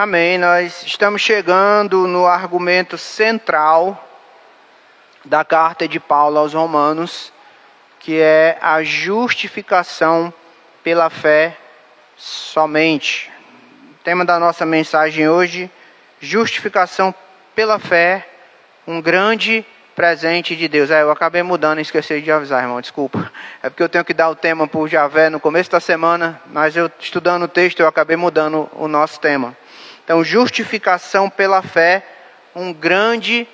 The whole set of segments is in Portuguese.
Amém. Nós estamos chegando no argumento central da carta de Paulo aos Romanos, que é a justificação pela fé somente. O tema da nossa mensagem hoje: justificação pela fé, um grande presente de Deus. Eu acabei mudando e esqueci de avisar, irmão, desculpa. É porque eu tenho que dar o tema para o Javé no começo da semana, mas eu estudando o texto eu acabei mudando o nosso tema. Então, justificação pela fé, um grande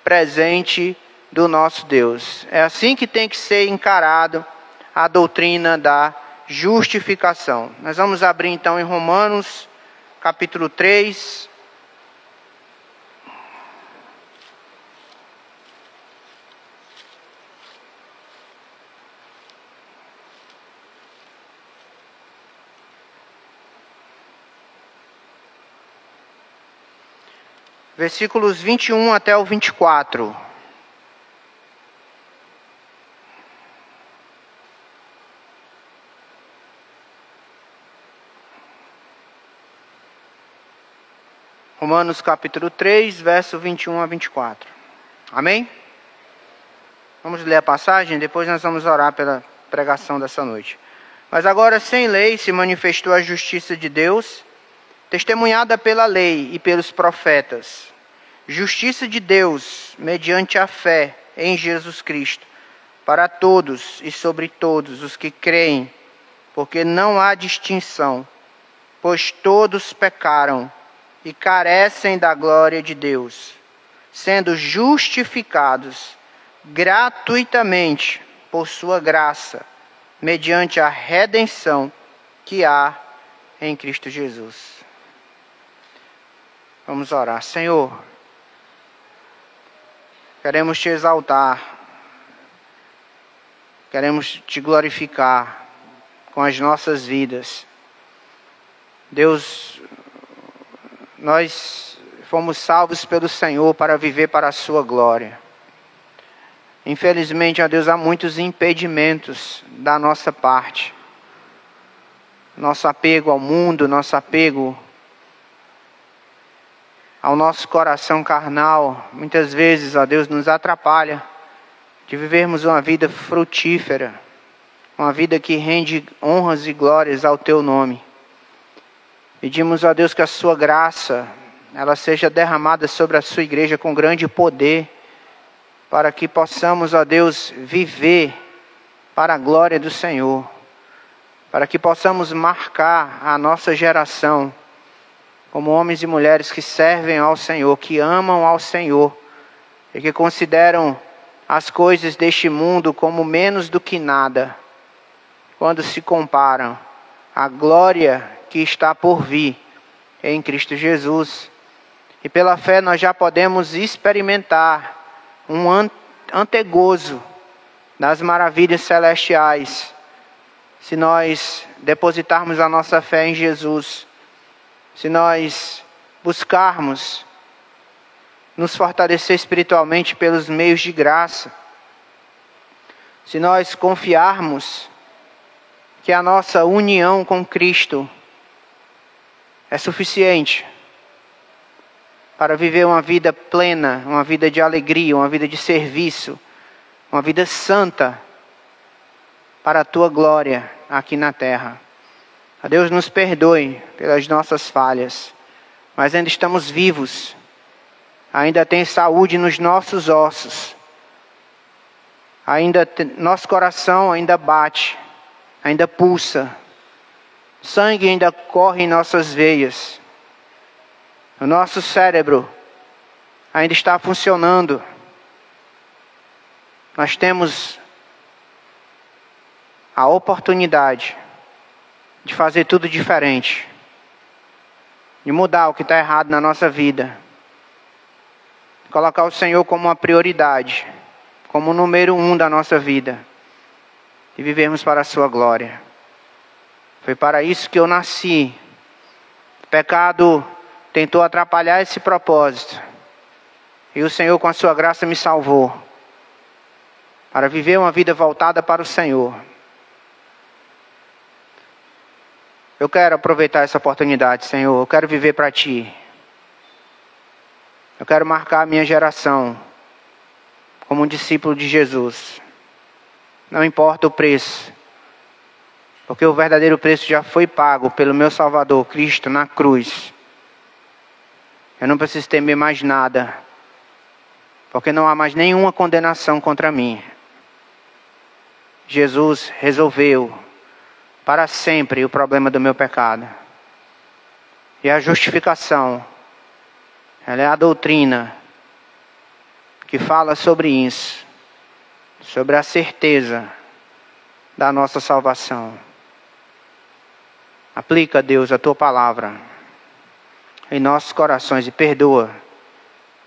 presente do nosso Deus. É assim que tem que ser encarado a doutrina da justificação. Nós vamos abrir então em Romanos, capítulo 3. Versículos 21 até o 24. Romanos capítulo 3, verso 21 a 24. Amém? Vamos ler a passagem, depois nós vamos orar pela pregação dessa noite. Mas agora, sem lei, se manifestou a justiça de Deus, testemunhada pela lei e pelos profetas. Justiça de Deus, mediante a fé em Jesus Cristo, para todos e sobre todos os que creem, porque não há distinção, pois todos pecaram e carecem da glória de Deus, sendo justificados gratuitamente por sua graça, mediante a redenção que há em Cristo Jesus. Vamos orar. Senhor, queremos te exaltar, queremos te glorificar com as nossas vidas. Deus, nós fomos salvos pelo Senhor para viver para a sua glória. Infelizmente, ó Deus, há muitos impedimentos da nossa parte. Nosso apego ao mundo, nosso apego ao nosso coração carnal, muitas vezes, ó Deus, nos atrapalha de vivermos uma vida frutífera, uma vida que rende honras e glórias ao Teu nome. Pedimos, ó Deus, que a Sua graça, ela seja derramada sobre a Sua igreja com grande poder, para que possamos, ó Deus, viver para a glória do Senhor, para que possamos marcar a nossa geração como homens e mulheres que servem ao Senhor, que amam ao Senhor e que consideram as coisas deste mundo como menos do que nada, quando se comparam à glória que está por vir em Cristo Jesus. E pela fé nós já podemos experimentar um antegozo das maravilhas celestiais, se nós depositarmos a nossa fé em Jesus, se nós buscarmos nos fortalecer espiritualmente pelos meios de graça, se nós confiarmos que a nossa união com Cristo é suficiente para viver uma vida plena, uma vida de alegria, uma vida de serviço, uma vida santa para a Tua glória aqui na terra. A Deus nos perdoe pelas nossas falhas, mas ainda estamos vivos, ainda tem saúde nos nossos ossos, nosso coração ainda bate, ainda pulsa, sangue ainda corre em nossas veias, o nosso cérebro ainda está funcionando. Nós temos a oportunidade de fazer tudo diferente, de mudar o que está errado na nossa vida, colocar o Senhor como uma prioridade, como o número 1 da nossa vida, e vivermos para a Sua glória. Foi para isso que eu nasci. O pecado tentou atrapalhar esse propósito, e o Senhor, com a Sua graça, me salvou, para viver uma vida voltada para o Senhor. Eu quero aproveitar essa oportunidade, Senhor. Eu quero viver para Ti. Eu quero marcar a minha geração como um discípulo de Jesus. Não importa o preço, porque o verdadeiro preço já foi pago pelo meu Salvador, Cristo, na cruz. Eu não preciso temer mais nada, porque não há mais nenhuma condenação contra mim. Jesus resolveu para sempre o problema do meu pecado. E a justificação, ela é a doutrina que fala sobre isso, sobre a certeza da nossa salvação. Aplica, Deus, a Tua palavra em nossos corações e perdoa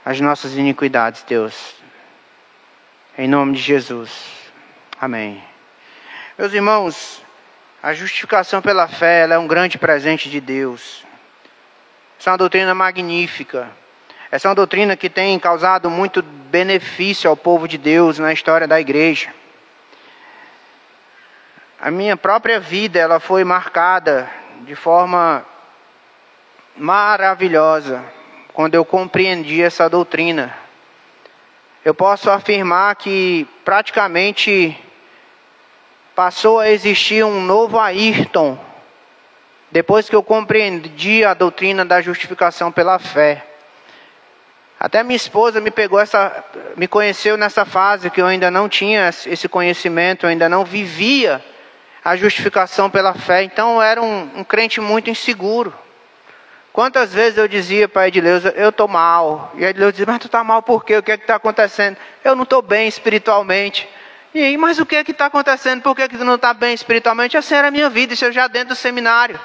as nossas iniquidades, Deus. Em nome de Jesus. Amém. Meus irmãos, a justificação pela fé, ela é um grande presente de Deus. Essa é uma doutrina magnífica. Essa é uma doutrina que tem causado muito benefício ao povo de Deus na história da igreja. A minha própria vida, ela foi marcada de forma maravilhosa quando eu compreendi essa doutrina. Eu posso afirmar que praticamente passou a existir um novo Ayrton depois que eu compreendi a doutrina da justificação pela fé. Até minha esposa me conheceu nessa fase que eu ainda não tinha esse conhecimento, eu ainda não vivia a justificação pela fé. Então eu era um crente muito inseguro. Quantas vezes eu dizia para a Edileuza, eu estou mal. E a Edileuza dizia, mas tu está mal por quê? O que é que está acontecendo? Eu não estou bem espiritualmente. E aí, mas o que é que está acontecendo? Por que tu não está bem espiritualmente? Essa era a minha vida, isso eu já dentro do seminário.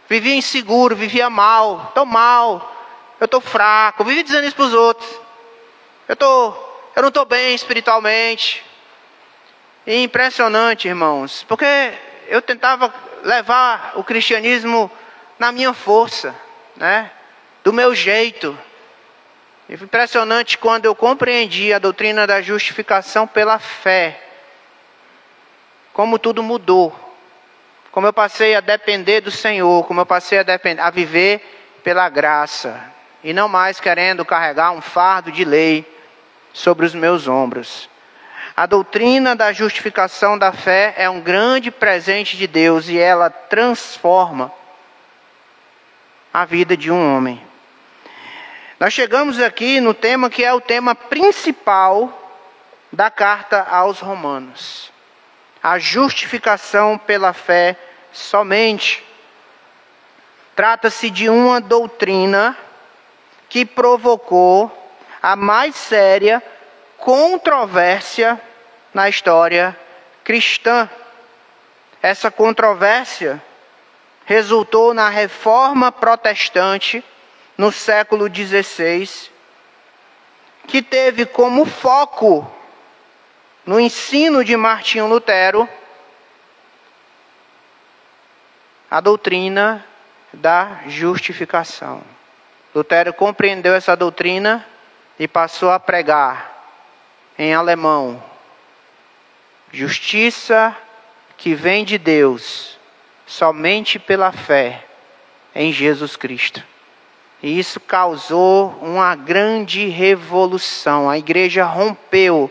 Vivia inseguro, vivia mal, estou mal, eu estou fraco, vivia dizendo isso para os outros. Eu não estou bem espiritualmente. E impressionante, irmãos, porque eu tentava levar o cristianismo na minha força, né? Do meu jeito. E foi impressionante quando eu compreendi a doutrina da justificação pela fé. Como tudo mudou. Como eu passei a depender do Senhor. Como eu passei a viver pela graça. E não mais querendo carregar um fardo de lei sobre os meus ombros. A doutrina da justificação da fé é um grande presente de Deus. E ela transforma a vida de um homem. Nós chegamos aqui no tema que é o tema principal da carta aos Romanos. A justificação pela fé somente. Trata-se de uma doutrina que provocou a mais séria controvérsia na história cristã. Essa controvérsia resultou na Reforma Protestante no século XVI, que teve como foco no ensino de Martinho Lutero a doutrina da justificação. Lutero compreendeu essa doutrina e passou a pregar em alemão: justiça que vem de Deus somente pela fé em Jesus Cristo. E isso causou uma grande revolução. A igreja rompeu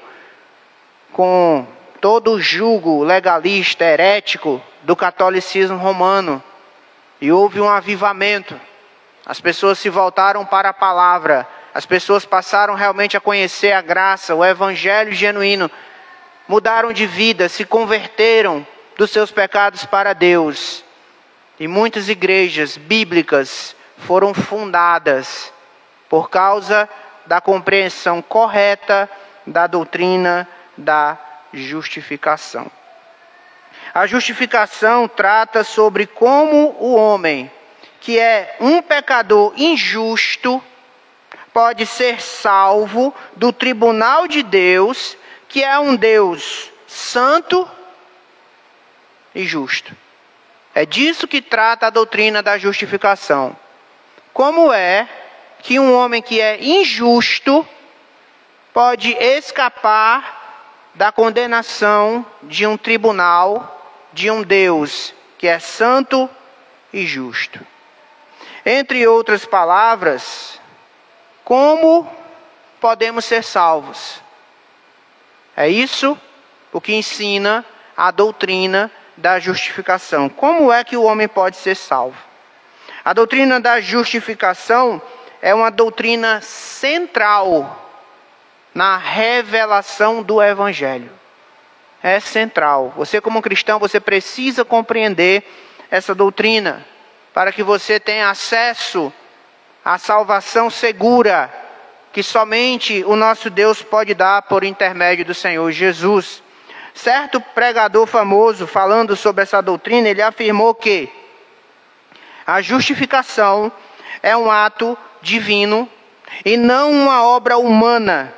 com todo o jugo legalista, herético do catolicismo romano. E houve um avivamento. As pessoas se voltaram para a palavra. As pessoas passaram realmente a conhecer a graça, o evangelho genuíno. Mudaram de vida, se converteram dos seus pecados para Deus. E muitas igrejas bíblicas foram fundadas por causa da compreensão correta da doutrina da justificação. A justificação trata sobre como o homem, que é um pecador injusto, pode ser salvo do tribunal de Deus, que é um Deus santo e justo. É disso que trata a doutrina da justificação. Como é que um homem que é injusto pode escapar da condenação de um tribunal, de um Deus que é santo e justo. Entre outras palavras, como podemos ser salvos? É isso o que ensina a doutrina da justificação. Como é que o homem pode ser salvo? A doutrina da justificação é uma doutrina central na revelação do Evangelho. É central. Você, como cristão, você precisa compreender essa doutrina para que você tenha acesso à salvação segura que somente o nosso Deus pode dar por intermédio do Senhor Jesus. Certo pregador famoso, falando sobre essa doutrina, ele afirmou que a justificação é um ato divino e não uma obra humana.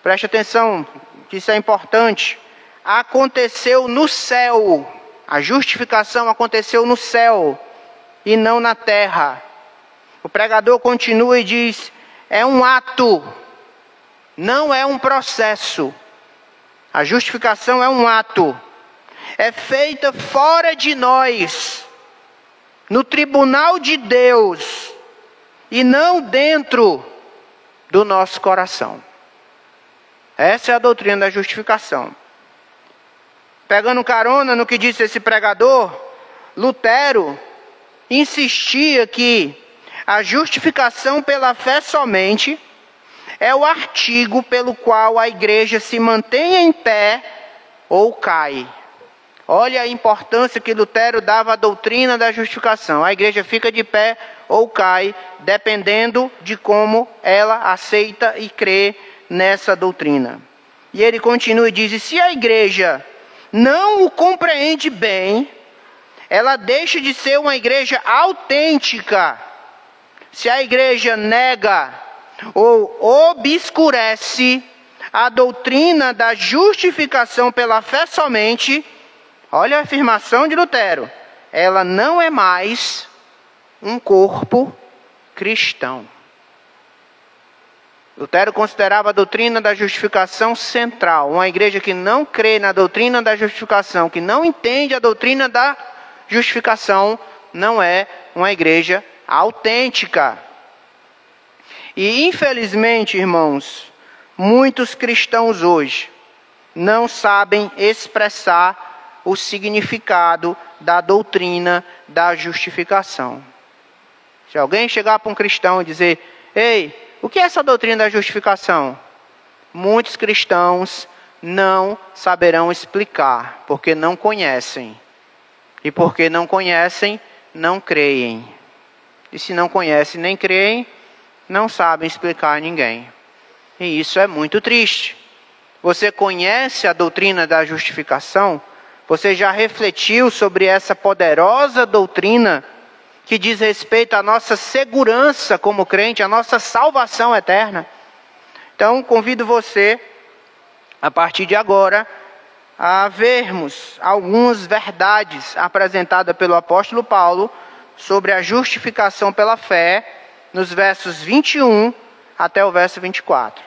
Preste atenção, que isso é importante. Aconteceu no céu. A justificação aconteceu no céu e não na terra. O pregador continua e diz: é um ato, não é um processo. A justificação é um ato. É feita fora de nós, no tribunal de Deus, e não dentro do nosso coração. Essa é a doutrina da justificação. Pegando carona no que disse esse pregador, Lutero insistia que a justificação pela fé somente é o artigo pelo qual a igreja se mantém em pé ou cai. Olha a importância que Lutero dava à doutrina da justificação. A igreja fica de pé ou cai, dependendo de como ela aceita e crê nessa doutrina. E ele continua e diz: e se a igreja não o compreende bem, ela deixa de ser uma igreja autêntica. Se a igreja nega ou obscurece a doutrina da justificação pela fé somente, olha a afirmação de Lutero, ela não é mais um corpo cristão. Lutero considerava a doutrina da justificação central. Uma igreja que não crê na doutrina da justificação, que não entende a doutrina da justificação, não é uma igreja autêntica. E infelizmente, irmãos, muitos cristãos hoje não sabem expressar o significado da doutrina da justificação. Se alguém chegar para um cristão e dizer: ei, o que é essa doutrina da justificação? Muitos cristãos não saberão explicar, porque não conhecem. E porque não conhecem, não creem. E se não conhecem nem creem, não sabem explicar a ninguém. E isso é muito triste. Você conhece a doutrina da justificação? Você já refletiu sobre essa poderosa doutrina que diz respeito à nossa segurança como crente, à nossa salvação eterna? Então, convido você, a partir de agora, a vermos algumas verdades apresentadas pelo apóstolo Paulo sobre a justificação pela fé, nos versos 21 até o verso 24.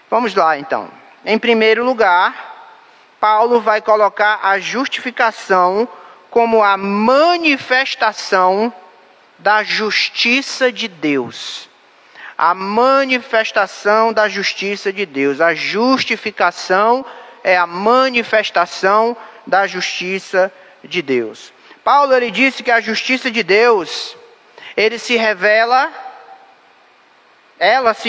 Vamos lá, então. Em primeiro lugar, Paulo vai colocar a justificação como a manifestação da justiça de Deus. A manifestação da justiça de Deus. A justificação é a manifestação da justiça de Deus. Paulo, ele disse que a justiça de Deus, ela se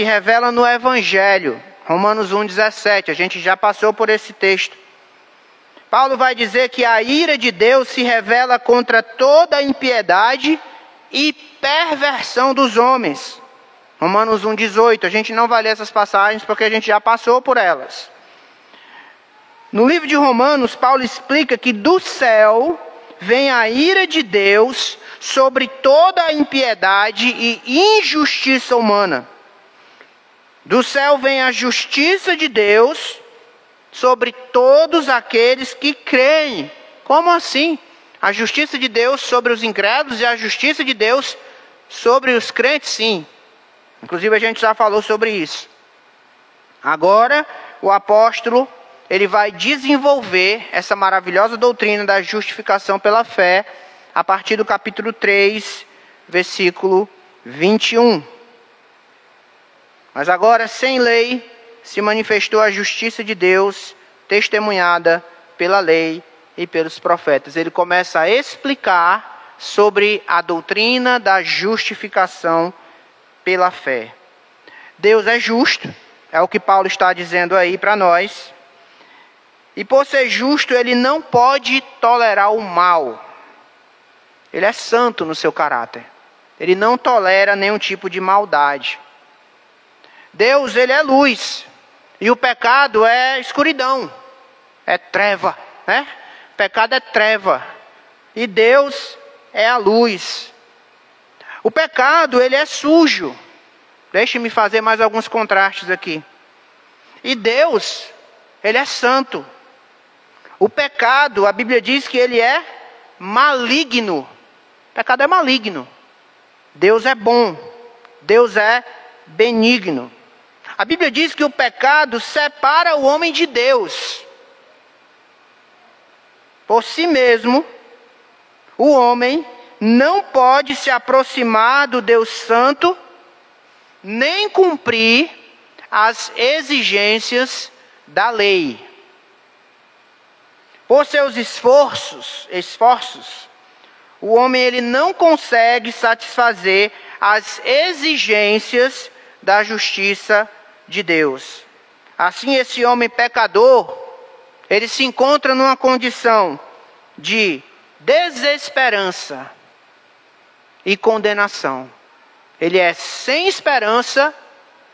revela no Evangelho. Romanos 1,17, a gente já passou por esse texto. Paulo vai dizer que a ira de Deus se revela contra toda a impiedade e perversão dos homens. Romanos 1,18, a gente não vai ler essas passagens porque a gente já passou por elas. No livro de Romanos, Paulo explica que do céu vem a ira de Deus sobre toda a impiedade e injustiça humana. Do céu vem a justiça de Deus sobre todos aqueles que creem. Como assim? A justiça de Deus sobre os incrédulos e a justiça de Deus sobre os crentes, sim. Inclusive a gente já falou sobre isso. Agora, o apóstolo, ele vai desenvolver essa maravilhosa doutrina da justificação pela fé a partir do capítulo 3, versículo 21. Mas agora, sem lei, se manifestou a justiça de Deus, testemunhada pela lei e pelos profetas. Ele começa a explicar sobre a doutrina da justificação pela fé. Deus é justo, é o que Paulo está dizendo aí para nós. E por ser justo, ele não pode tolerar o mal. Ele é santo no seu caráter. Ele não tolera nenhum tipo de maldade. Deus, ele é luz. E o pecado é escuridão. É treva, né? O pecado é treva. E Deus é a luz. O pecado, ele é sujo. Deixe-me fazer mais alguns contrastes aqui. E Deus, ele é santo. O pecado, a Bíblia diz que ele é maligno. O pecado é maligno. Deus é bom. Deus é benigno. A Bíblia diz que o pecado separa o homem de Deus. Por si mesmo, o homem não pode se aproximar do Deus Santo, nem cumprir as exigências da lei. Por seus esforços, o homem ele não consegue satisfazer as exigências da justiça de Deus. Assim, esse homem pecador, ele se encontra numa condição de desesperança e condenação. Ele é sem esperança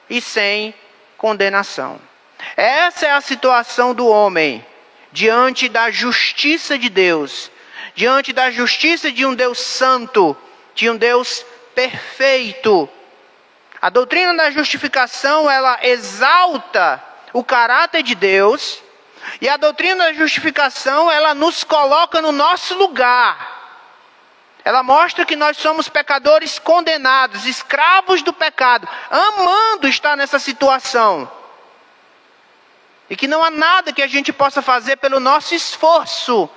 e sem condenação. Essa é a situação do homem diante da justiça de Deus, diante da justiça de um Deus santo, de um Deus perfeito. A doutrina da justificação, ela exalta o caráter de Deus, e a doutrina da justificação, ela nos coloca no nosso lugar. Ela mostra que nós somos pecadores condenados, escravos do pecado, amando estar nessa situação. E que não há nada que a gente possa fazer pelo nosso esforço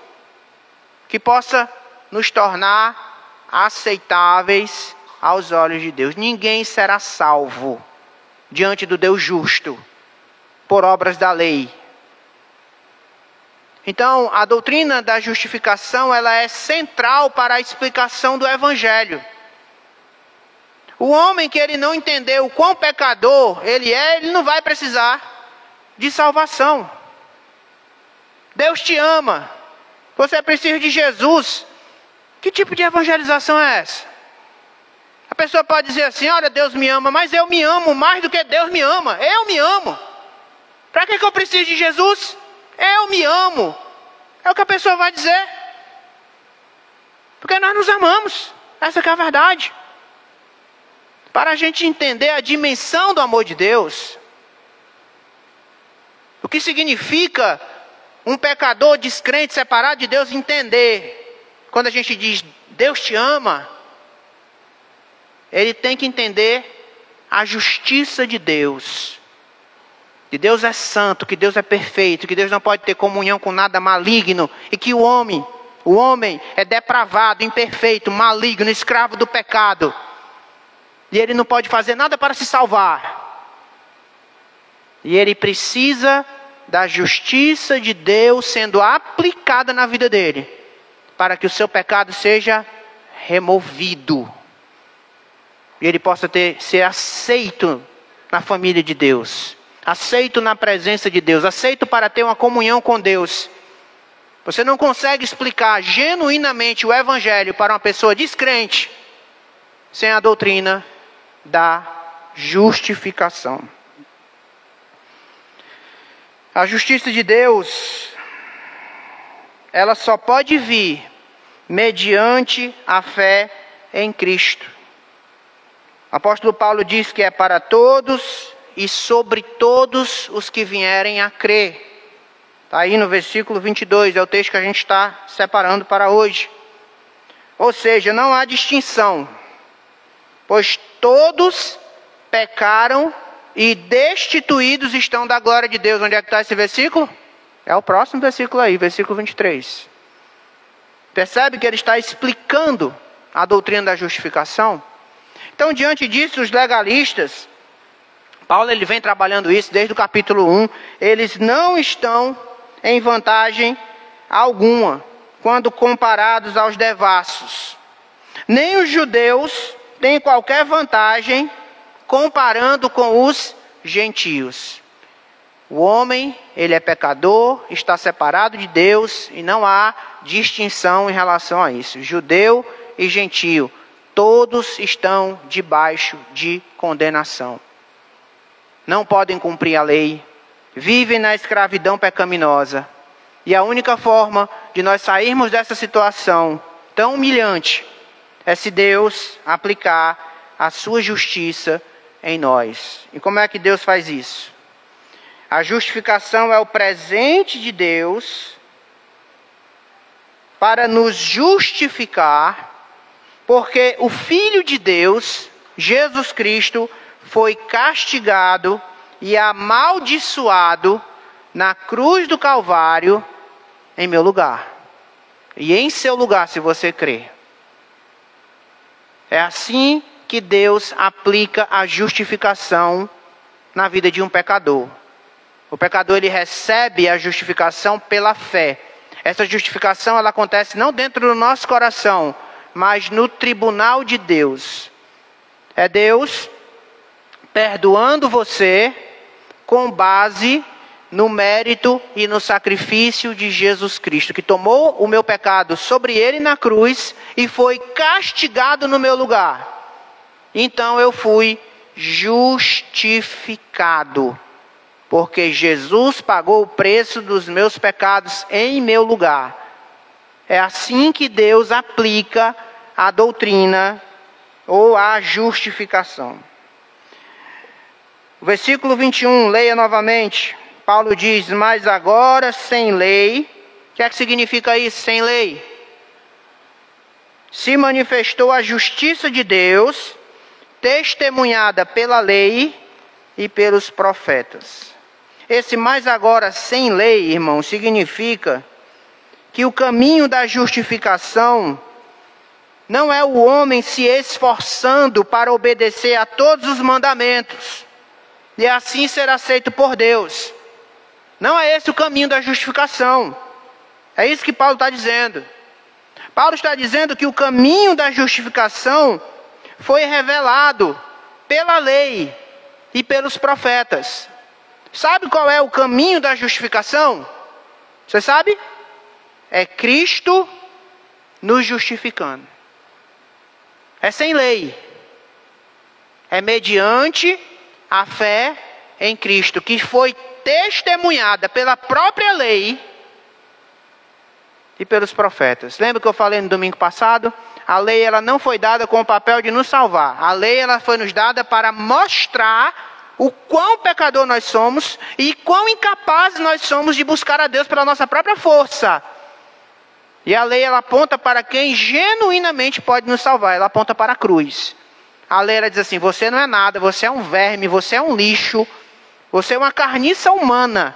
que possa nos tornar aceitáveis aos olhos de Deus. Ninguém será salvo diante do Deus justo por obras da lei. Então, a doutrina da justificação, ela é central para a explicação do Evangelho. O homem que ele não entendeu o quão pecador ele não vai precisar de salvação. Deus te ama. Você precisa de Jesus. Que tipo de evangelização é essa? A pessoa pode dizer assim, olha, Deus me ama, mas eu me amo mais do que Deus me ama. Eu me amo. Para que eu preciso de Jesus? Eu me amo. É o que a pessoa vai dizer. Porque nós nos amamos. Essa que é a verdade. Para a gente entender a dimensão do amor de Deus, o que significa um pecador descrente, separado de Deus, entender. Quando a gente diz, Deus te ama, ele tem que entender a justiça de Deus. Que Deus é santo, que Deus é perfeito, que Deus não pode ter comunhão com nada maligno. E que o homem é depravado, imperfeito, maligno, escravo do pecado. E ele não pode fazer nada para se salvar. E ele precisa da justiça de Deus sendo aplicada na vida dele, para que o seu pecado seja removido. E ele possa ser aceito na família de Deus, aceito na presença de Deus, aceito para ter uma comunhão com Deus. Você não consegue explicar genuinamente o Evangelho para uma pessoa descrente sem a doutrina da justificação. A justiça de Deus, ela só pode vir mediante a fé em Cristo. O apóstolo Paulo diz que é para todos e sobre todos os que vierem a crer. Está aí no versículo 22, é o texto que a gente está separando para hoje. Ou seja, não há distinção, pois todos pecaram e destituídos estão da glória de Deus. Onde é que está esse versículo? É o próximo versículo aí, versículo 23. Percebe que ele está explicando a doutrina da justificação? Então, diante disso, os legalistas, Paulo ele vem trabalhando isso desde o capítulo 1, eles não estão em vantagem alguma quando comparados aos devassos. Nem os judeus têm qualquer vantagem comparando com os gentios. O homem, ele é pecador, está separado de Deus e não há distinção em relação a isso. Judeu e gentio, todos estão debaixo de condenação. Não podem cumprir a lei, vivem na escravidão pecaminosa. E a única forma de nós sairmos dessa situação tão humilhante é se Deus aplicar a sua justiça em nós. E como é que Deus faz isso? A justificação é o presente de Deus para nos justificar, porque o Filho de Deus, Jesus Cristo, foi castigado e amaldiçoado na cruz do Calvário em meu lugar. E em seu lugar, se você crer. É assim que Deus aplica a justificação na vida de um pecador. O pecador ele recebe a justificação pela fé. Essa justificação ela acontece não dentro do nosso coração, mas no tribunal de Deus. É Deus perdoando você com base no mérito e no sacrifício de Jesus Cristo, que tomou o meu pecado sobre ele na cruz e foi castigado no meu lugar. Então eu fui justificado, porque Jesus pagou o preço dos meus pecados em meu lugar. É assim que Deus aplica a doutrina ou a justificação. O versículo 21, leia novamente. Paulo diz, mas agora sem lei. O que é que significa isso, sem lei? Se manifestou a justiça de Deus, testemunhada pela lei e pelos profetas. Esse mais agora sem lei, irmão, significa que o caminho da justificação não é o homem se esforçando para obedecer a todos os mandamentos e assim ser aceito por Deus. Não é esse o caminho da justificação. É isso que Paulo está dizendo. Paulo está dizendo que o caminho da justificação foi revelado pela lei e pelos profetas. Sabe qual é o caminho da justificação? Você sabe? É Cristo nos justificando. É sem lei. É mediante a fé em Cristo, que foi testemunhada pela própria lei e pelos profetas. Lembra que eu falei no domingo passado? A lei ela não foi dada com o papel de nos salvar. A lei ela foi nos dada para mostrar o quão pecador nós somos e quão incapazes nós somos de buscar a Deus pela nossa própria força. E a lei ela aponta para quem genuinamente pode nos salvar. Ela aponta para a cruz. A lei ela diz assim, você não é nada, você é um verme, você é um lixo, você é uma carniça humana,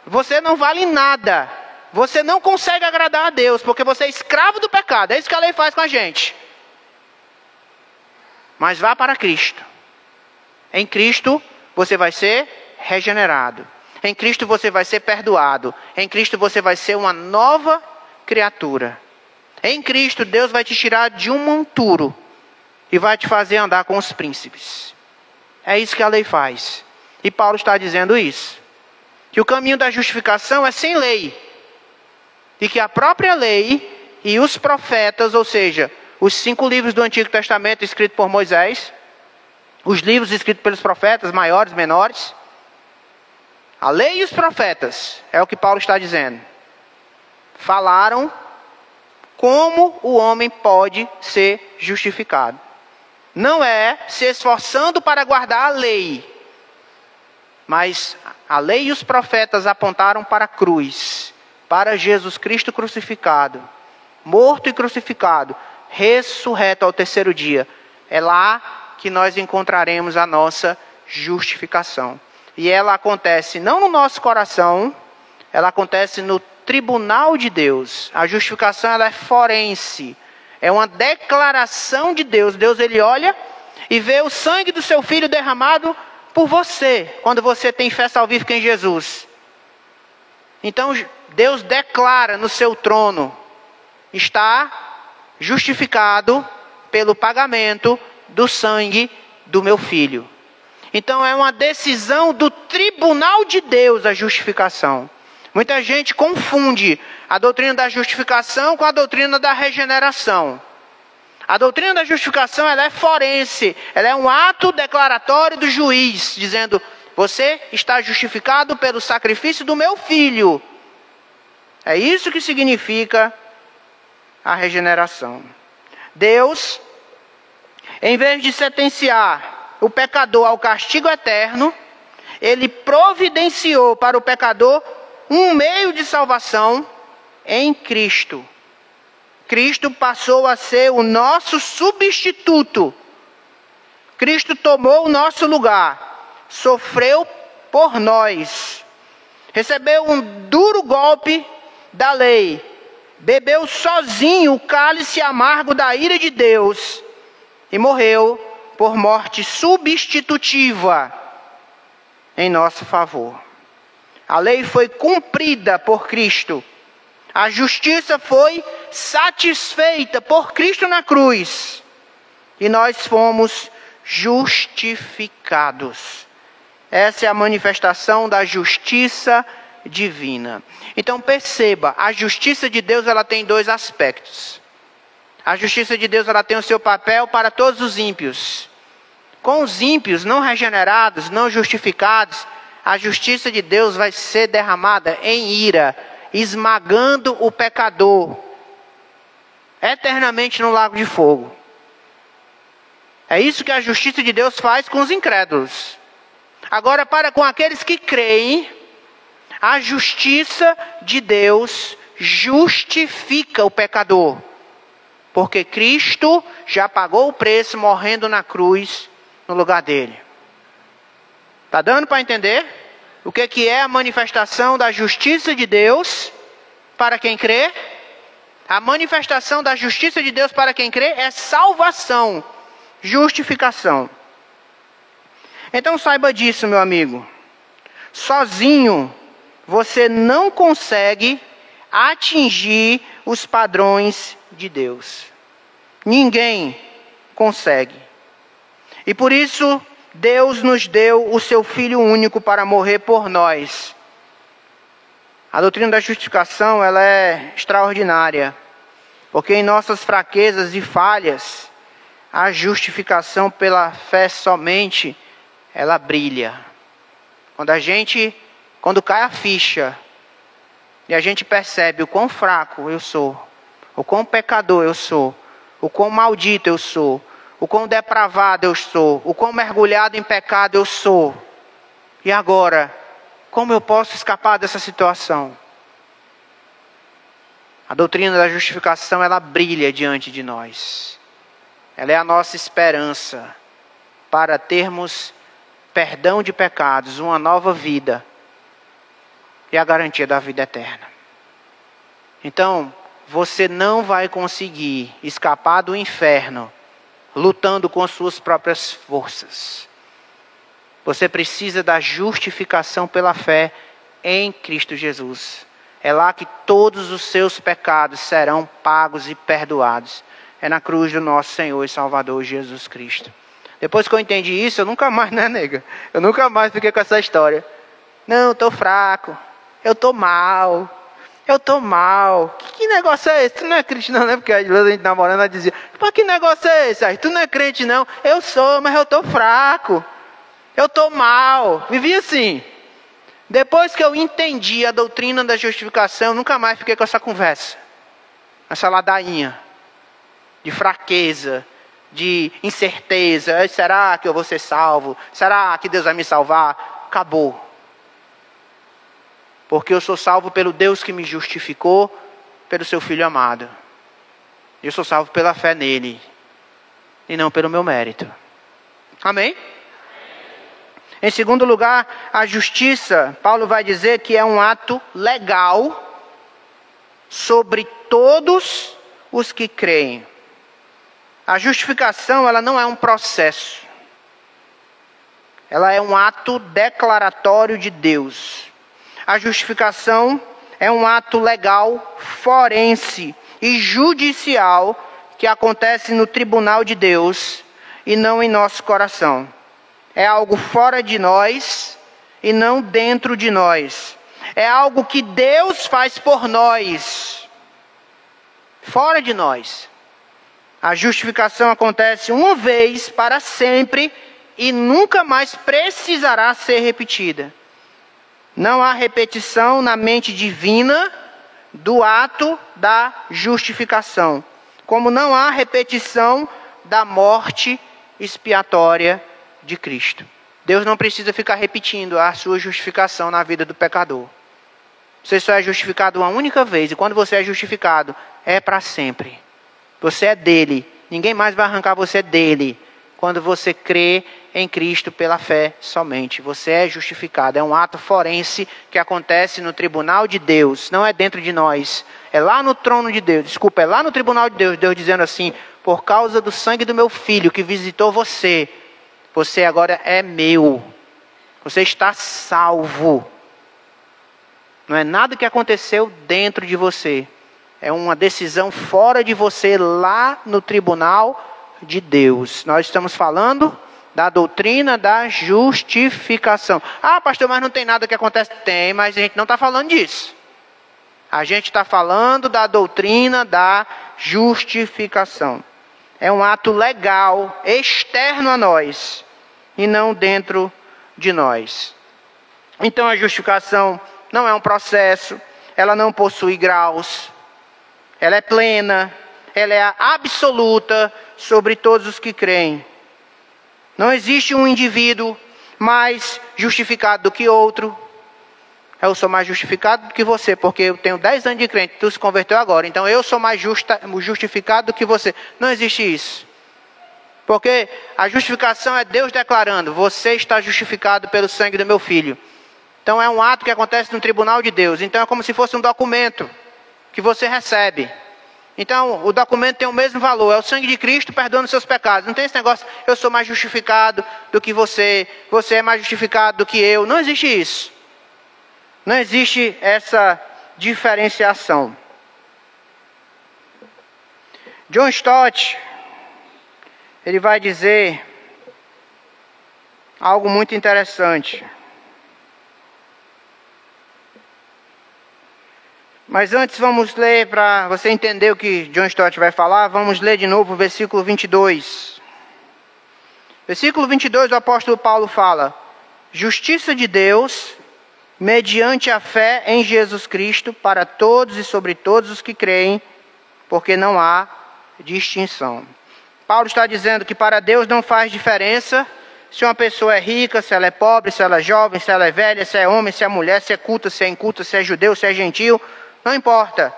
você não vale nada, você não consegue agradar a Deus, porque você é escravo do pecado. É isso que a lei faz com a gente. Mas vá para Cristo. Em Cristo você vai ser regenerado. Em Cristo você vai ser perdoado. Em Cristo você vai ser uma nova criatura. Em Cristo Deus vai te tirar de um monturo e vai te fazer andar com os príncipes. É isso que a lei faz. E Paulo está dizendo isso. Que o caminho da justificação é sem lei. E que a própria lei e os profetas, ou seja, os 5 livros do Antigo Testamento escritos por Moisés, os livros escritos pelos profetas, maiores, menores, a lei e os profetas, é o que Paulo está dizendo, falaram como o homem pode ser justificado. Não é se esforçando para guardar a lei, mas a lei e os profetas apontaram para a cruz, para Jesus Cristo crucificado, morto e crucificado, ressurreto ao 3º dia. É lá que nós encontraremos a nossa justificação. E ela acontece não no nosso coração, ela acontece no tribunal de Deus. A justificação ela é forense. É uma declaração de Deus. Deus ele olha e vê o sangue do seu filho derramado por você, quando você tem fé salvífica em Jesus. Então Deus declara no seu trono: está justificado pelo pagamento do sangue do meu filho. Então é uma decisão do tribunal de Deus a justificação. Muita gente confunde a doutrina da justificação com a doutrina da regeneração. A doutrina da justificação ela é forense, ela é um ato declaratório do juiz, dizendo: você está justificado pelo sacrifício do meu filho. É isso que significa a regeneração. Deus, em vez de sentenciar o pecador ao castigo eterno, ele providenciou para o pecador um meio de salvação em Cristo. Cristo passou a ser o nosso substituto. Cristo tomou o nosso lugar, sofreu por nós, recebeu um duro golpe da lei, bebeu sozinho o cálice amargo da ira de Deus e morreu por morte substitutiva em nosso favor. A lei foi cumprida por Cristo. A justiça foi satisfeita por Cristo na cruz. E nós fomos justificados. Essa é a manifestação da justiça divina. Então perceba, a justiça de Deus ela tem dois aspectos. A justiça de Deus ela tem o seu papel para todos os ímpios. Com os ímpios não regenerados, não justificados, a justiça de Deus vai ser derramada em ira, esmagando o pecador eternamente no lago de fogo. É isso que a justiça de Deus faz com os incrédulos. Agora, para com aqueles que creem, a justiça de Deus justifica o pecador. Porque Cristo já pagou o preço morrendo na cruz no lugar dele. Está dando para entender o que é a manifestação da justiça de Deus para quem crê? A manifestação da justiça de Deus para quem crê é salvação, justificação. Então saiba disso, meu amigo. Sozinho você não consegue atingir os padrões de Deus. Ninguém consegue. E por isso Deus nos deu o seu Filho único para morrer por nós. A doutrina da justificação ela é extraordinária. Porque em nossas fraquezas e falhas, a justificação pela fé somente, ela brilha. Quando cai a ficha, e a gente percebe o quão fraco eu sou, o quão pecador eu sou, o quão maldito eu sou, o quão depravado eu sou, o quão mergulhado em pecado eu sou. E agora, como eu posso escapar dessa situação? A doutrina da justificação, ela brilha diante de nós. Ela é a nossa esperança para termos perdão de pecados, uma nova vida e a garantia da vida eterna. Então, você não vai conseguir escapar do inferno lutando com suas próprias forças. Você precisa da justificação pela fé em Cristo Jesus. É lá que todos os seus pecados serão pagos e perdoados. É na cruz do nosso Senhor e Salvador Jesus Cristo. Depois que eu entendi isso, eu nunca mais, né, nega? Eu nunca mais fiquei com essa história. Não, eu estou fraco. Eu estou mal. Eu estou mal. Que negócio é esse? Tu não é crente não, né? Porque a gente namorando, ela dizia: mas que negócio é esse? Aí, tu não é crente não. Eu sou, mas eu estou fraco. Eu estou mal. Vivi assim. Depois que eu entendi a doutrina da justificação, eu nunca mais fiquei com essa conversa. Essa ladainha de fraqueza, de incerteza. Será que eu vou ser salvo? Será que Deus vai me salvar? Acabou. Porque eu sou salvo pelo Deus que me justificou, pelo seu Filho amado. Eu sou salvo pela fé nele, e não pelo meu mérito. Amém? Em segundo lugar, a justiça, Paulo vai dizer que é um ato legal sobre todos os que creem. A justificação, ela não é um processo. Ela é um ato declaratório de Deus. A justificação é um ato legal, forense e judicial que acontece no tribunal de Deus e não em nosso coração. É algo fora de nós e não dentro de nós. É algo que Deus faz por nós, fora de nós. A justificação acontece uma vez para sempre e nunca mais precisará ser repetida. Não há repetição na mente divina do ato da justificação, como não há repetição da morte expiatória de Cristo. Deus não precisa ficar repetindo a sua justificação na vida do pecador. Você só é justificado uma única vez, e quando você é justificado, é para sempre. Você é dele, ninguém mais vai arrancar você dele. Quando você crê em Cristo pela fé somente, você é justificado. É um ato forense que acontece no tribunal de Deus, não é dentro de nós. É lá no trono de Deus, é lá no tribunal de Deus, Deus dizendo assim: por causa do sangue do meu filho que visitou você, você agora é meu. Você está salvo. Não é nada que aconteceu dentro de você. É uma decisão fora de você, lá no tribunal de Deus. Nós estamos falando da doutrina da justificação. Ah, pastor, mas não tem nada que acontece. Tem, mas a gente não está falando disso. A gente está falando da doutrina da justificação. É um ato legal, externo a nós, e não dentro de nós. Então a justificação não é um processo, ela não possui graus, ela é plena, ela é absoluta sobre todos os que creem. Não existe um indivíduo mais justificado do que outro. Eu sou mais justificado do que você, porque eu tenho 10 anos de crente, tu se converteu agora, então eu sou mais justificado do que você. Não existe isso. Porque a justificação é Deus declarando: você está justificado pelo sangue do meu filho. Então é um ato que acontece no tribunal de Deus. Então é como se fosse um documento que você recebe. Então o documento tem o mesmo valor. É o sangue de Cristo perdoando seus pecados. Não tem esse negócio: eu sou mais justificado do que você, você é mais justificado do que eu. Não existe isso. Não existe essa diferenciação. John Stott, ele vai dizer algo muito interessante. Mas antes vamos ler, para você entender o que John Stott vai falar, vamos ler de novo o versículo 22. Versículo 22, o apóstolo Paulo fala: justiça de Deus, mediante a fé em Jesus Cristo, para todos e sobre todos os que creem, porque não há distinção. Paulo está dizendo que para Deus não faz diferença se uma pessoa é rica, se ela é pobre, se ela é jovem, se ela é velha, se é homem, se é mulher, se é culta, se é inculta, se é judeu, se é gentil. Não importa.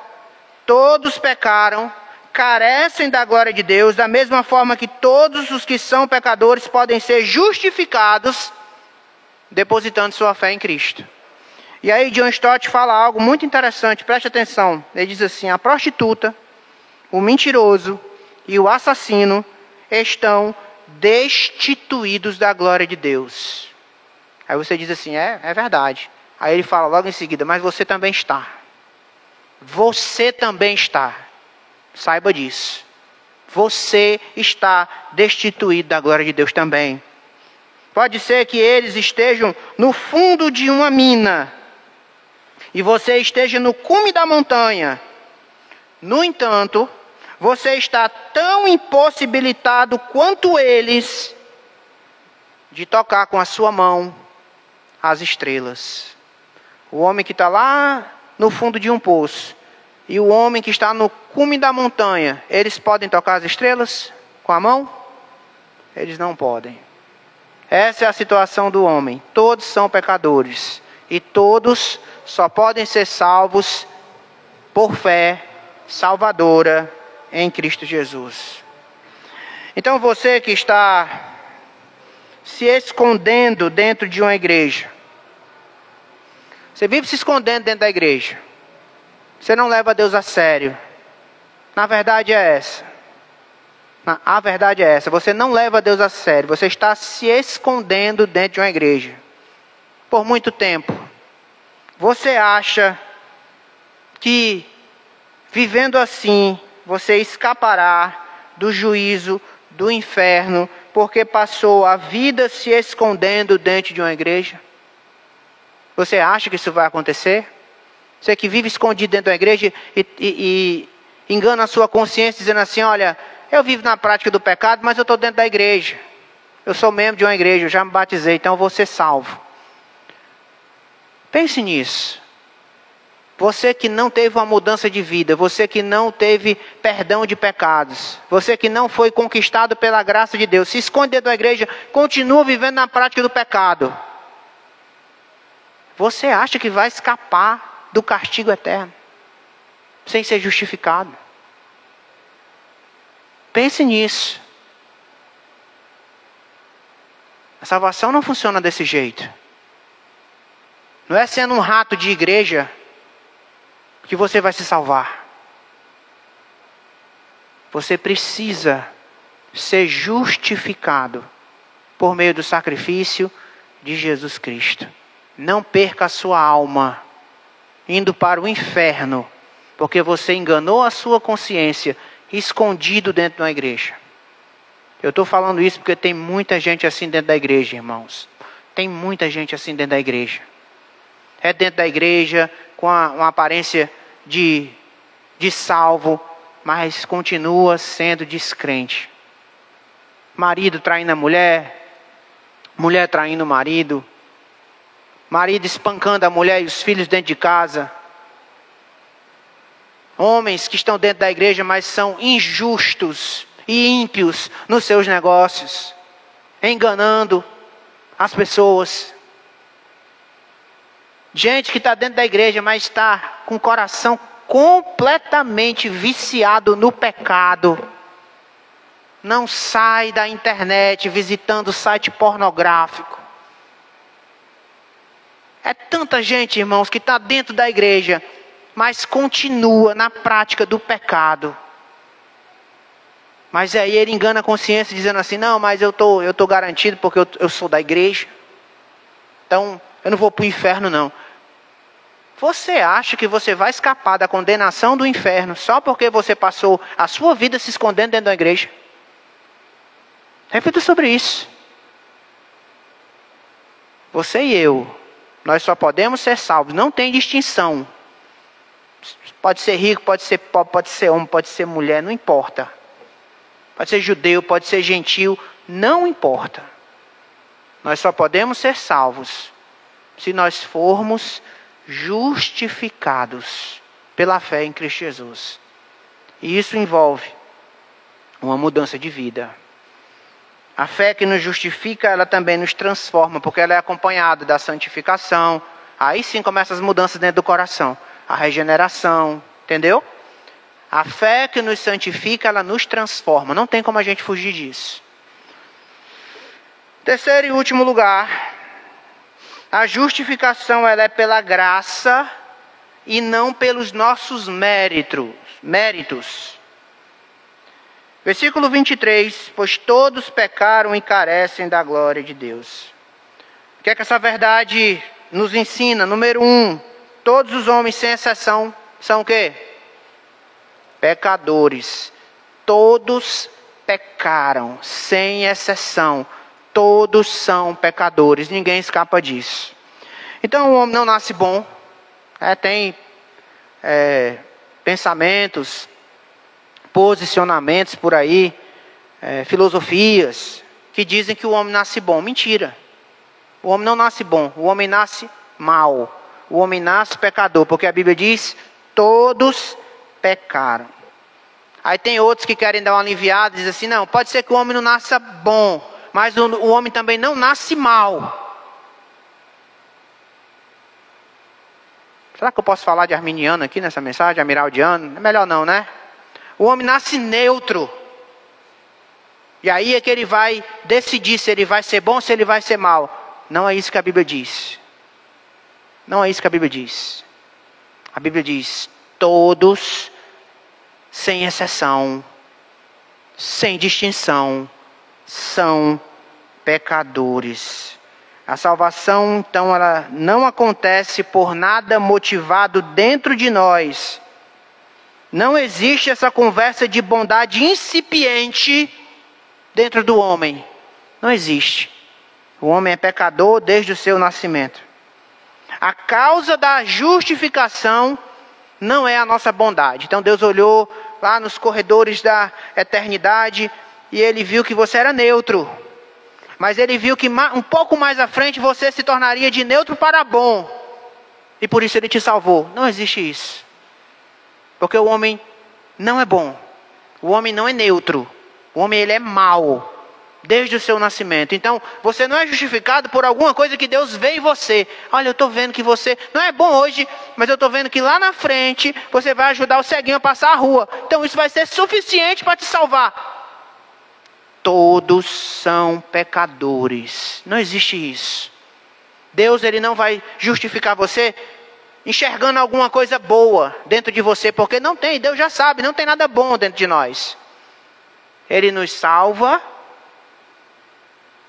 Todos pecaram, carecem da glória de Deus, da mesma forma que todos os que são pecadores podem ser justificados depositando sua fé em Cristo. E aí John Stott fala algo muito interessante, preste atenção. Ele diz assim: a prostituta, o mentiroso e o assassino estão destituídos da glória de Deus. Aí você diz assim: é verdade. Aí ele fala logo em seguida: mas você também está. Você também está. Saiba disso. Você está destituído da glória de Deus também. Pode ser que eles estejam no fundo de uma mina e você esteja no cume da montanha. No entanto, você está tão impossibilitado quanto eles de tocar com a sua mão as estrelas. O homem que está lá no fundo de um poço e o homem que está no cume da montanha, eles podem tocar as estrelas com a mão? Eles não podem. Essa é a situação do homem. Todos são pecadores e todos só podem ser salvos por fé salvadora em Cristo Jesus. Então você que está se escondendo dentro de uma igreja, você vive se escondendo dentro da igreja. Você não leva Deus a sério. A verdade é essa. A verdade é essa. Você não leva Deus a sério. Você está se escondendo dentro de uma igreja. Por muito tempo. Você acha que vivendo assim, você escapará do juízo, do inferno, porque passou a vida se escondendo dentro de uma igreja? Você acha que isso vai acontecer? Você que vive escondido dentro da igreja e engana a sua consciência dizendo assim, olha, eu vivo na prática do pecado, mas eu estou dentro da igreja. Eu sou membro de uma igreja, eu já me batizei, então eu vou ser salvo. Pense nisso. Você que não teve uma mudança de vida, você que não teve perdão de pecados, você que não foi conquistado pela graça de Deus, se esconde dentro da igreja, continua vivendo na prática do pecado. Você acha que vai escapar do castigo eterno, sem ser justificado? Pense nisso. A salvação não funciona desse jeito. Não é sendo um rato de igreja que você vai se salvar. Você precisa ser justificado por meio do sacrifício de Jesus Cristo. Não perca a sua alma indo para o inferno, porque você enganou a sua consciência, escondido dentro de uma igreja. Eu estou falando isso porque tem muita gente assim dentro da igreja, irmãos. Tem muita gente assim dentro da igreja. É dentro da igreja, com uma aparência de salvo, mas continua sendo descrente. Marido traindo a mulher, mulher traindo o marido espancando a mulher e os filhos dentro de casa. Homens que estão dentro da igreja, mas são injustos e ímpios nos seus negócios, enganando as pessoas. Gente que está dentro da igreja, mas está com o coração completamente viciado no pecado. Não sai da internet visitando site pornográfico. É tanta gente, irmãos, que está dentro da igreja, mas continua na prática do pecado. Mas aí ele engana a consciência dizendo assim, não, mas eu tô garantido porque eu sou da igreja. Então, eu não vou para o inferno não. Você acha que você vai escapar da condenação do inferno só porque você passou a sua vida se escondendo dentro da igreja? Reflita sobre isso. Você e eu, nós só podemos ser salvos. Não tem distinção. Pode ser rico, pode ser pobre, pode ser homem, pode ser mulher, não importa. Pode ser judeu, pode ser gentil, não importa. Nós só podemos ser salvos se nós formos justificados pela fé em Cristo Jesus. E isso envolve uma mudança de vida. A fé que nos justifica, ela também nos transforma, porque ela é acompanhada da santificação. Aí sim começam as mudanças dentro do coração. A regeneração, entendeu? A fé que nos santifica, ela nos transforma. Não tem como a gente fugir disso. Terceiro e último lugar, a justificação ela é pela graça e não pelos nossos méritos. Versículo 23, pois todos pecaram e carecem da glória de Deus. O que é que essa verdade nos ensina? Número 1, todos os homens sem exceção são o quê? Pecadores. Todos pecaram, sem exceção. Todos são pecadores, ninguém escapa disso. Então o homem não nasce bom. Tem pensamentos, posicionamentos por aí, filosofias, que dizem que o homem nasce bom. Mentira. O homem não nasce bom, o homem nasce mal. O homem nasce pecador, porque a Bíblia diz, todos pecaram. Aí tem outros que querem dar uma aliviada, dizem assim, não, pode ser que o homem não nasça bom, mas o homem também não nasce mal. Será que eu posso falar de arminiano aqui nessa mensagem, amiraldiano? É melhor não, né? O homem nasce neutro. E aí é que ele vai decidir se ele vai ser bom ou se ele vai ser mal. Não é isso que a Bíblia diz. Não é isso que a Bíblia diz. A Bíblia diz, todos, sem exceção, sem distinção, são pecadores. A salvação, então, ela não acontece por nada motivado dentro de nós. Não existe essa conversa de bondade incipiente dentro do homem. Não existe. O homem é pecador desde o seu nascimento. A causa da justificação não é a nossa bondade. Então Deus olhou lá nos corredores da eternidade e Ele viu que você era neutro. Mas Ele viu que um pouco mais à frente você se tornaria de neutro para bom. E por isso Ele te salvou. Não existe isso. Porque o homem não é bom. O homem não é neutro. O homem ele é mau. Desde o seu nascimento. Então, você não é justificado por alguma coisa que Deus vê em você. Olha, eu estou vendo que você não é bom hoje, mas eu estou vendo que lá na frente você vai ajudar o ceguinho a passar a rua. Então, isso vai ser suficiente para te salvar. Todos são pecadores. Não existe isso. Deus ele não vai justificar você enxergando alguma coisa boa dentro de você, porque não tem. Deus já sabe, não tem nada bom dentro de nós. Ele nos salva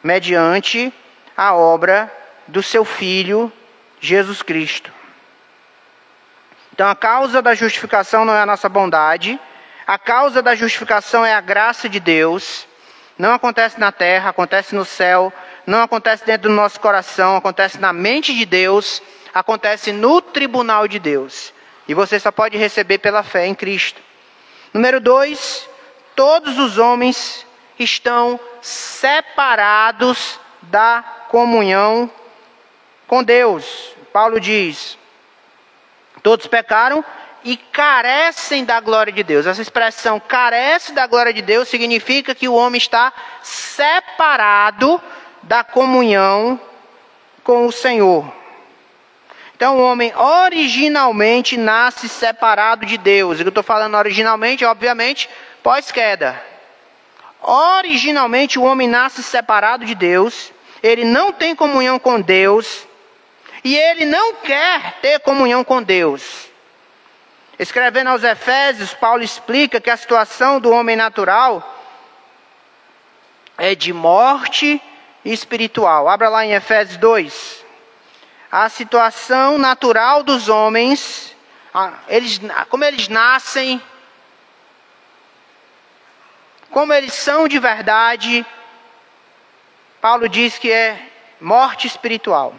mediante a obra do seu Filho, Jesus Cristo. Então a causa da justificação não é a nossa bondade. A causa da justificação é a graça de Deus. Não acontece na terra, acontece no céu. Não acontece dentro do nosso coração, acontece na mente de Deus. Acontece no tribunal de Deus. E você só pode receber pela fé em Cristo. Número 2, todos os homens estão separados da comunhão com Deus. Paulo diz, todos pecaram e carecem da glória de Deus. Essa expressão carece da glória de Deus significa que o homem está separado da comunhão com o Senhor. Então o homem originalmente nasce separado de Deus. Eu estou falando originalmente, obviamente, pós-queda. Originalmente o homem nasce separado de Deus. Ele não tem comunhão com Deus. E ele não quer ter comunhão com Deus. Escrevendo aos Efésios, Paulo explica que a situação do homem natural é de morte espiritual. Abra lá em Efésios 2. A situação natural dos homens, como eles nascem, como eles são de verdade, Paulo diz que é morte espiritual.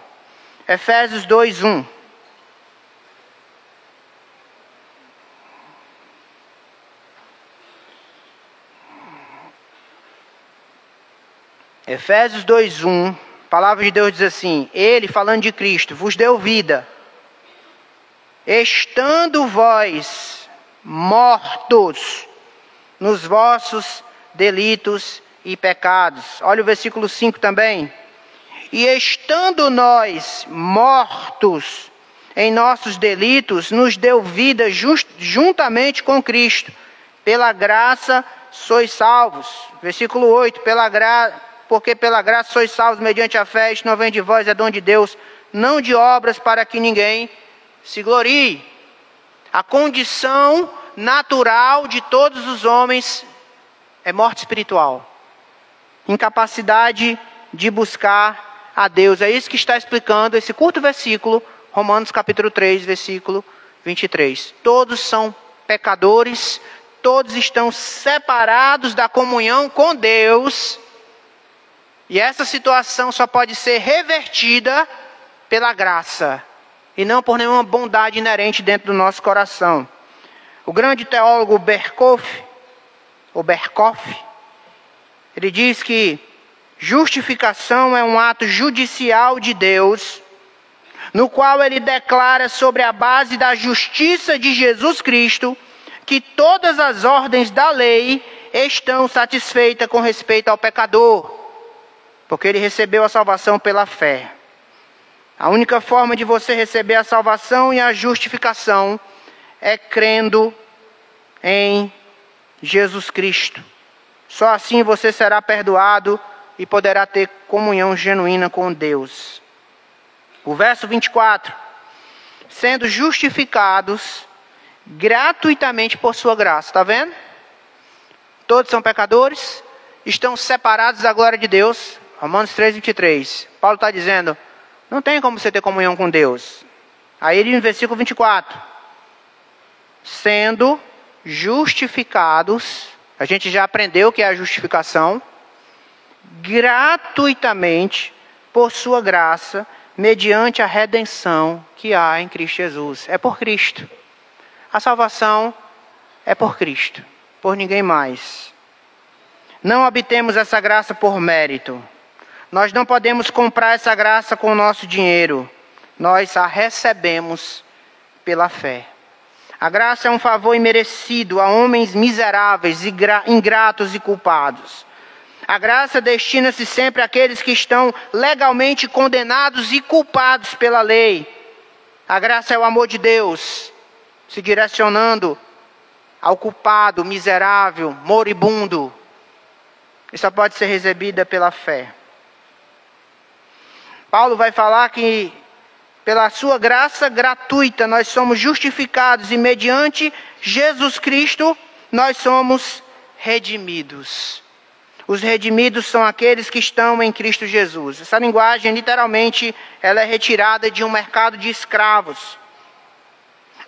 Efésios 2:1. Efésios 2:1, a palavra de Deus diz assim, Ele, falando de Cristo, vos deu vida, estando vós mortos nos vossos delitos e pecados. Olha o versículo 5 também. E estando nós mortos em nossos delitos, nos deu vida juntamente com Cristo. Pela graça sois salvos. Versículo 8, porque pela graça sois salvos mediante a fé, isto não vem de vós, é dom de Deus, não de obras para que ninguém se glorie. A condição natural de todos os homens é morte espiritual. Incapacidade de buscar a Deus. É isso que está explicando esse curto versículo, Romanos capítulo 3, versículo 23. Todos são pecadores, todos estão separados da comunhão com Deus. E essa situação só pode ser revertida pela graça e não por nenhuma bondade inerente dentro do nosso coração. O grande teólogo Berkhof, ele diz que justificação é um ato judicial de Deus, no qual ele declara sobre a base da justiça de Jesus Cristo, que todas as ordens da lei estão satisfeitas com respeito ao pecador, porque ele recebeu a salvação pela fé. A única forma de você receber a salvação e a justificação é crendo em Jesus Cristo. Só assim você será perdoado e poderá ter comunhão genuína com Deus. O verso 24. Sendo justificados gratuitamente por sua graça. Está vendo? Todos são pecadores, estão separados da glória de Deus. Romanos 3:23. Paulo está dizendo, não tem como você ter comunhão com Deus. Aí ele no versículo 24. Sendo justificados, a gente já aprendeu o que é a justificação, gratuitamente, por sua graça, mediante a redenção que há em Cristo Jesus. É por Cristo. A salvação é por Cristo, por ninguém mais. Não obtemos essa graça por mérito. Nós não podemos comprar essa graça com o nosso dinheiro. Nós a recebemos pela fé. A graça é um favor imerecido a homens miseráveis, ingratos e culpados. A graça destina-se sempre àqueles que estão legalmente condenados e culpados pela lei. A graça é o amor de Deus, se direcionando ao culpado, miserável, moribundo. Isso pode ser recebida pela fé. Paulo vai falar que pela sua graça gratuita nós somos justificados e mediante Jesus Cristo nós somos redimidos. Os redimidos são aqueles que estão em Cristo Jesus. Essa linguagem, literalmente, ela é retirada de um mercado de escravos.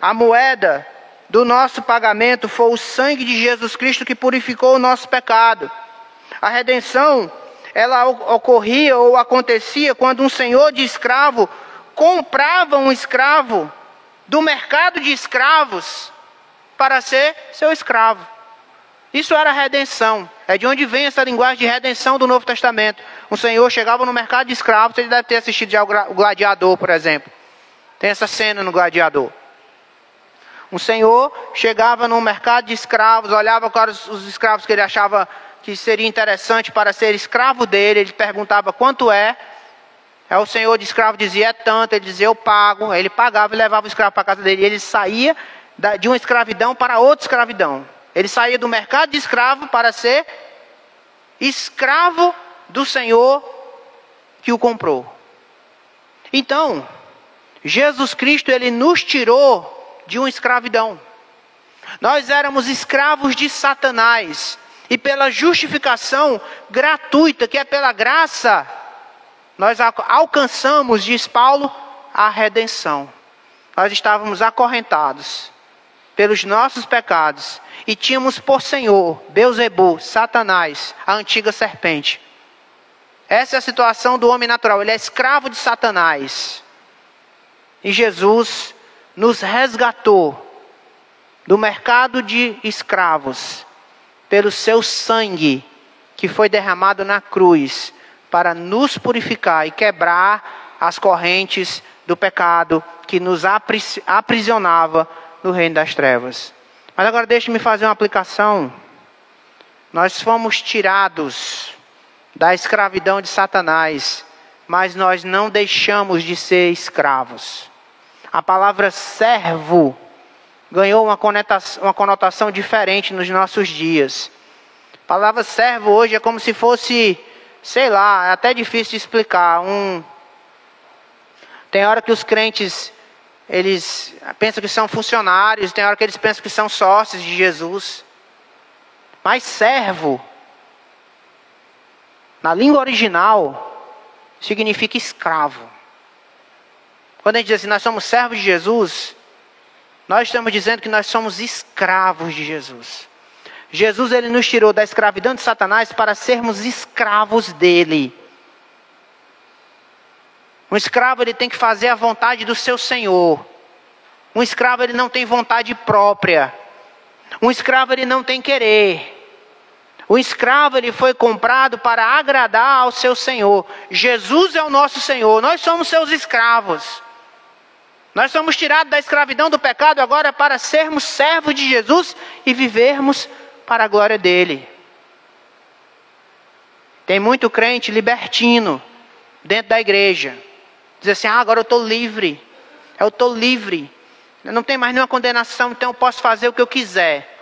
A moeda do nosso pagamento foi o sangue de Jesus Cristo que purificou o nosso pecado. A redenção, ela ocorria ou acontecia quando um senhor de escravo comprava um escravo do mercado de escravos para ser seu escravo. Isso era redenção. É de onde vem essa linguagem de redenção do Novo Testamento. Um senhor chegava no mercado de escravos, ele deve ter assistido já o Gladiador, por exemplo. Tem essa cena no Gladiador. Um senhor chegava no mercado de escravos, olhava para os escravos que ele achava que seria interessante para ser escravo dele, ele perguntava quanto é. Aí o senhor de escravo dizia, é tanto, ele dizia, eu pago. Aí ele pagava e levava o escravo para a casa dele. E ele saía de uma escravidão para outra escravidão. Ele saía do mercado de escravo para ser escravo do senhor que o comprou. Então, Jesus Cristo, ele nos tirou de uma escravidão. Nós éramos escravos de Satanás. E pela justificação gratuita, que é pela graça, nós alcançamos, diz Paulo, a redenção. Nós estávamos acorrentados pelos nossos pecados e tínhamos por senhor Beelzebu, Satanás, a antiga serpente. Essa é a situação do homem natural, ele é escravo de Satanás. E Jesus nos resgatou do mercado de escravos pelo seu sangue que foi derramado na cruz para nos purificar e quebrar as correntes do pecado que nos aprisionava no reino das trevas. Mas agora deixe-me fazer uma aplicação. Nós fomos tirados da escravidão de Satanás, mas nós não deixamos de ser escravos. A palavra servo ganhou uma conotação diferente nos nossos dias. A palavra servo hoje é como se fosse, sei lá, é até difícil de explicar. Tem hora que os crentes, eles pensam que são funcionários, tem hora que eles pensam que são sócios de Jesus. Mas servo, na língua original, significa escravo. Quando a gente diz assim, nós somos servos de Jesus, nós estamos dizendo que nós somos escravos de Jesus. Jesus, ele nos tirou da escravidão de Satanás para sermos escravos dele. Um escravo, ele tem que fazer a vontade do seu senhor. Um escravo, ele não tem vontade própria. Um escravo, ele não tem querer. O escravo, ele foi comprado para agradar ao seu senhor. Jesus é o nosso senhor, nós somos seus escravos. Nós somos tirados da escravidão do pecado agora para sermos servos de Jesus e vivermos para a glória dele. Tem muito crente libertino dentro da igreja. Diz assim, agora eu estou livre. Eu estou livre. Eu não tenho mais nenhuma condenação, então eu posso fazer o que eu quiser.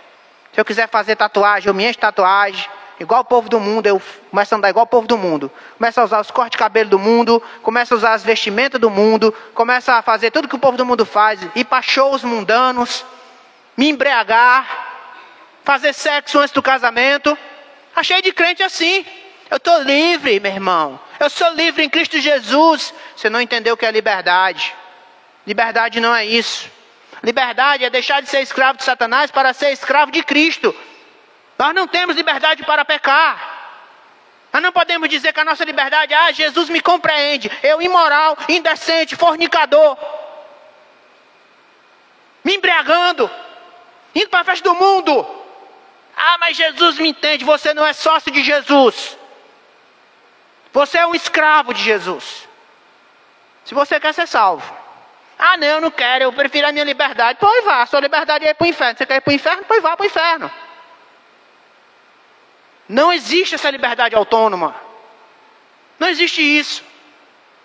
Se eu quiser fazer tatuagem, eu me encho de tatuagem. Igual o povo do mundo, eu começo a andar igual o povo do mundo. Começo a usar os cortes de cabelo do mundo, começo a usar as vestimentas do mundo, começo a fazer tudo que o povo do mundo faz, ir para shows mundanos. me embriagar, fazer sexo antes do casamento. Está cheio de crente assim. Eu estou livre, meu irmão. Eu sou livre em Cristo Jesus. Você não entendeu o que é liberdade. Liberdade não é isso. Liberdade é deixar de ser escravo de Satanás para ser escravo de Cristo. Nós não temos liberdade para pecar. Nós não podemos dizer que a nossa liberdade é: Jesus me compreende. Eu imoral, indecente, fornicador, me embriagando, indo para a festa do mundo. Mas Jesus me entende. Você não é sócio de Jesus. Você é um escravo de Jesus. Se você quer ser salvo. Não, eu não quero. Eu prefiro a minha liberdade. Pois vá, a sua liberdade é ir para o inferno. Você quer ir para o inferno? Pois vá para o inferno. Não existe essa liberdade autônoma. Não existe isso.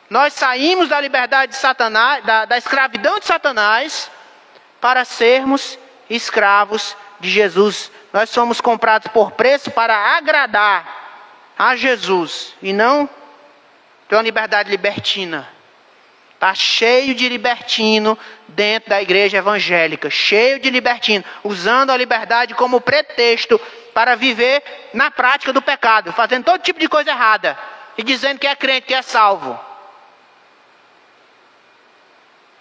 Nós saímos da liberdade de Satanás, da escravidão de Satanás, para sermos escravos de Jesus. Nós somos comprados por preço para agradar a Jesus e não ter uma liberdade libertina. Está cheio de libertino dentro da igreja evangélica. Cheio de libertino. Usando a liberdade como pretexto para viver na prática do pecado. Fazendo todo tipo de coisa errada. E dizendo que é crente, que é salvo.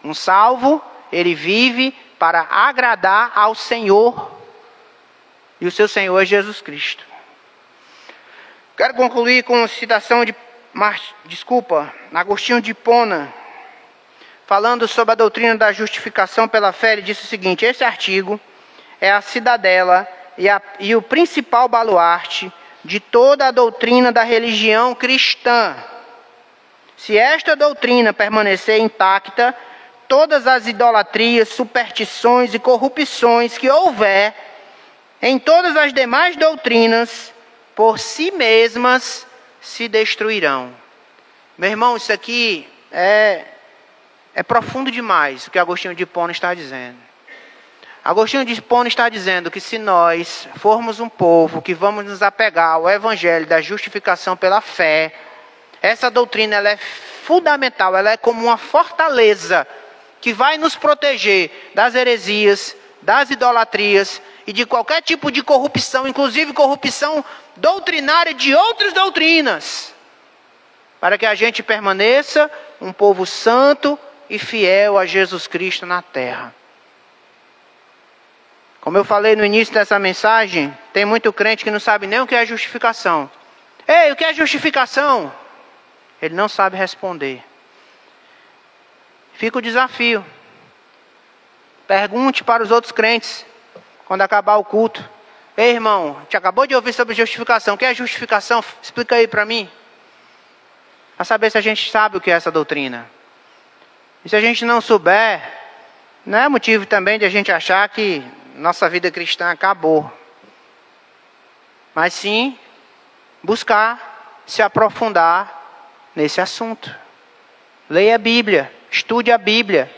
Um salvo, ele vive para agradar ao Senhor. E o seu Senhor é Jesus Cristo. Quero concluir com uma citação de Agostinho de Hipona, falando sobre a doutrina da justificação pela fé. Ele disse o seguinte: esse artigo é a cidadela e o principal baluarte de toda a doutrina da religião cristã. Se esta doutrina permanecer intacta, todas as idolatrias, superstições e corrupções que houver em todas as demais doutrinas, por si mesmas se destruirão. Meu irmão, isso aqui é profundo demais o que Agostinho de Hipona está dizendo. Agostinho de Hipona está dizendo que se nós formos um povo que vamos nos apegar ao evangelho da justificação pela fé, essa doutrina ela é fundamental, ela é como uma fortaleza que vai nos proteger das heresias, das idolatrias e de qualquer tipo de corrupção, inclusive corrupção doutrinária de outras doutrinas, para que a gente permaneça um povo santo e fiel a Jesus Cristo na terra. Como eu falei no início dessa mensagem, tem muito crente que não sabe nem o que é justificação. Ei, o que é justificação? Ele não sabe responder. Fica o desafio. Pergunte para os outros crentes, quando acabar o culto: ei, irmão, te acabou de ouvir sobre justificação. O que é justificação? Explica aí para mim. Para saber se a gente sabe o que é essa doutrina. E se a gente não souber, não é motivo também de a gente achar que nossa vida cristã acabou. Mas sim, buscar se aprofundar nesse assunto. Leia a Bíblia, estude a Bíblia.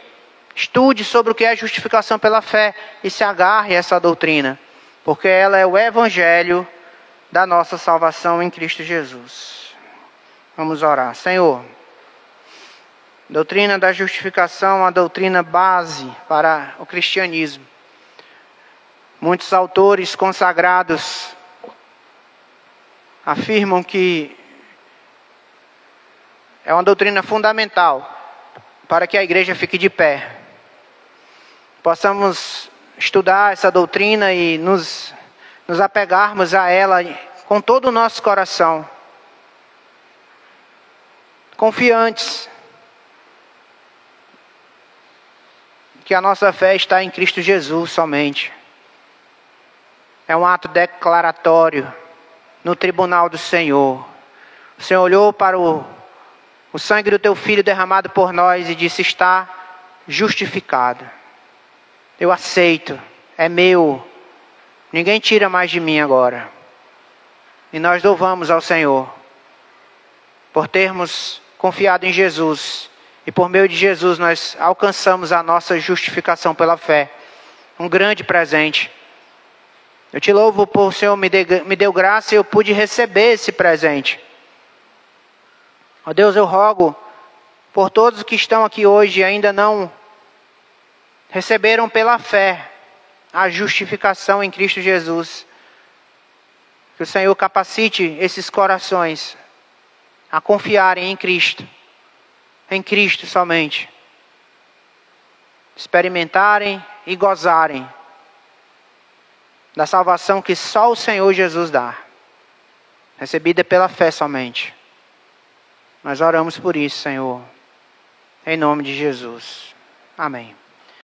Estude sobre o que é justificação pela fé e se agarre a essa doutrina, porque ela é o evangelho da nossa salvação em Cristo Jesus. Vamos orar. Senhor, doutrina da justificação é uma doutrina base para o cristianismo. Muitos autores consagrados afirmam que é uma doutrina fundamental para que a igreja fique de pé. Possamos estudar essa doutrina e nos apegarmos a ela com todo o nosso coração, confiantes que a nossa fé está em Cristo Jesus somente. É um ato declaratório no tribunal do Senhor. O Senhor olhou para o sangue do teu Filho derramado por nós e disse: está justificado. Eu aceito, é meu, ninguém tira mais de mim agora. E nós louvamos ao Senhor por termos confiado em Jesus. E por meio de Jesus nós alcançamos a nossa justificação pela fé. Um grande presente. Eu te louvo por o Senhor me deu graça e eu pude receber esse presente. Ó Deus, eu rogo por todos que estão aqui hoje e ainda não receberam pela fé a justificação em Cristo Jesus. Que o Senhor capacite esses corações a confiarem em Cristo somente. Experimentarem e gozarem da salvação que só o Senhor Jesus dá, recebida pela fé somente. Nós oramos por isso, Senhor, em nome de Jesus. Amém.